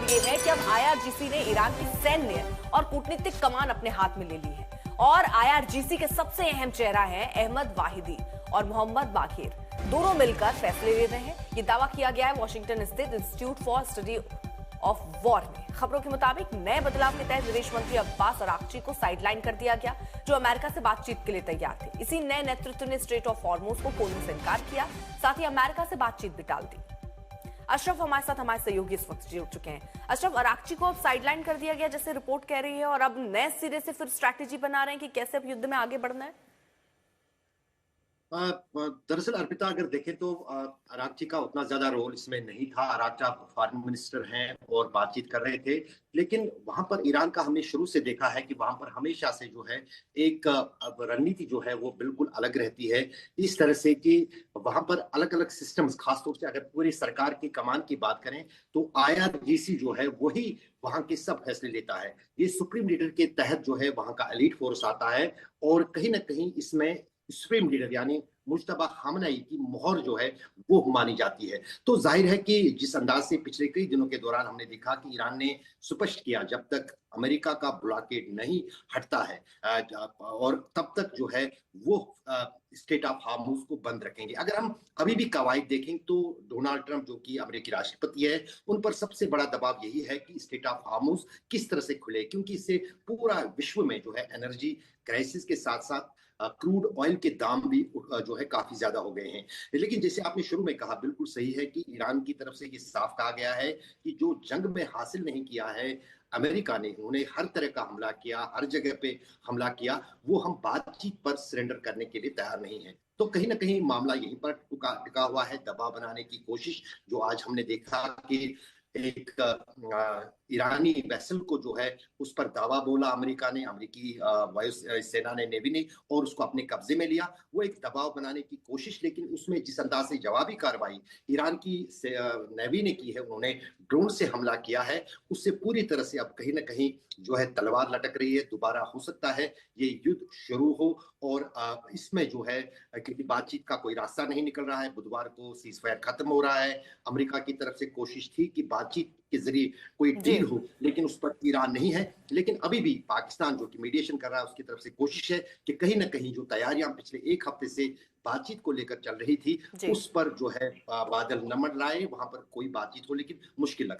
ये है कि अब आईआरजीसी ने ईरान की सैन्य और कूटनीतिक कमान अपने हाथ में ले ली है और आईआरजीसी के सबसे अहम चेहरा है अहमद वाहिदी और मोहम्मद बाघेर। दोनों मिलकर फैसले ले रहे हैं, ये दावा किया गया है वॉशिंगटन स्थित institute for study of war में। खबरों के मुताबिक नए बदलाव के तहत विदेश मंत्री अब्बास अराक्ची को साइडलाइन कर दिया गया, जो अमेरिका से बातचीत के लिए तैयार थे। इसी नए नेतृत्व ने स्ट्रेट ऑफ हॉर्मुज को खोलने से इनकार किया, साथ ही अमेरिका से बातचीत भी टाल दी। अशरफ हमारे साथ हमारे सहयोगी इस वक्त जुड़ चुके हैं। अशरफ, अराक्ची को अब साइडलाइन कर दिया गया जैसे रिपोर्ट कह रही है, और अब नए सिरे से फिर स्ट्रैटेजी बना रहे हैं कि कैसे अब युद्ध में आगे बढ़ना है। दरअसल अर्पिता, अगर देखें तो अराक्ची का उतना ज्यादा रोल इसमें नहीं था। अराक्ची फॉरेन मिनिस्टर हैं और बातचीत कर रहे थे, लेकिन वहां पर ईरान का हमने शुरू से देखा है कि वहां पर हमेशा से जो है एक रणनीति जो है वो बिल्कुल अलग रहती है, इस तरह से कि वहां पर अलग अलग सिस्टम्स, खासतौर से अगर पूरी सरकार की कमान की बात करें तो आईआरजीसी जो है वही वहां के सब फैसले लेता है। ये सुप्रीम लीडर के तहत जो है वहां का एलीट फोर्स आता है और कहीं ना कहीं इसमें सुप्रीम लीडर यानी मुज्तबा खामनेई की मोहर जो है वो मानी जाती है। तो जाहिर है कि जिस अंदाज से पिछले कई दिनों के दौरान हमने देखा कि ईरान ने स्पष्ट किया जब तक अमेरिका का ब्लॉकेड नहीं हटता है और तब तक जो है वो स्टेट ऑफ हार्मुज को बंद रखेंगे। अगर हम अभी भी कवायद देखें तो डोनाल्ड ट्रंप जो कि अमेरिकी राष्ट्रपति है, उन पर सबसे बड़ा दबाव यही है कि स्टेट ऑफ हार्मुज किस तरह से खुले, क्योंकि इससे पूरा विश्व में जो है एनर्जी क्राइसिस के साथ साथ क्रूड ऑयल के दाम भी जो है काफी ज्यादा हो गए हैं। लेकिन जैसे आपने शुरू में कहा, बिल्कुल सही है कि ईरान की तरफ से ये साफ कहा गया है कि जो जंग में हासिल नहीं किया है अमेरिका ने, उन्हें हर तरह का हमला किया, हर जगह पे हमला किया, वो हम बातचीत पर सरेंडर करने के लिए तैयार नहीं है। तो कहीं ना कहीं मामला यहीं पर टिका हुआ है। दबाव बनाने की कोशिश जो आज हमने देखा कि एक ईरानी वेसल को जो है उस पर दावा बोला अमेरिका ने, अमेरिकी वायु सेना ने, नेवी ने, और उसको अपने कब्जे में लिया। वो एक दबाव बनाने की कोशिश, लेकिन उसमें जिस अंदाज से जवाबी कार्रवाई ईरान की नेवी ने की है, उन्होंने ड्रोन से हमला किया है, उससे पूरी तरह से अब कहीं ना कहीं जो है तलवार लटक रही है। दोबारा हो सकता है ये युद्ध शुरू हो और इसमें जो है क्योंकि बातचीत का कोई रास्ता नहीं निकल रहा है, बुधवार को सीजफायर खत्म हो रहा है। अमेरिका की तरफ से कोशिश थी कि बातचीत के जरिए कोई डील हो, लेकिन उस पर ईरान नहीं है। लेकिन अभी भी पाकिस्तान जो कि मीडिएशन कर रहा है, उसकी तरफ से कोशिश है कि कहीं ना कहीं जो तैयारियां पिछले एक हफ्ते से बातचीत को लेकर चल रही थी, उस पर जो है बादल न मंडराए, वहां पर कोई बातचीत हो, लेकिन मुश्किल लगता है।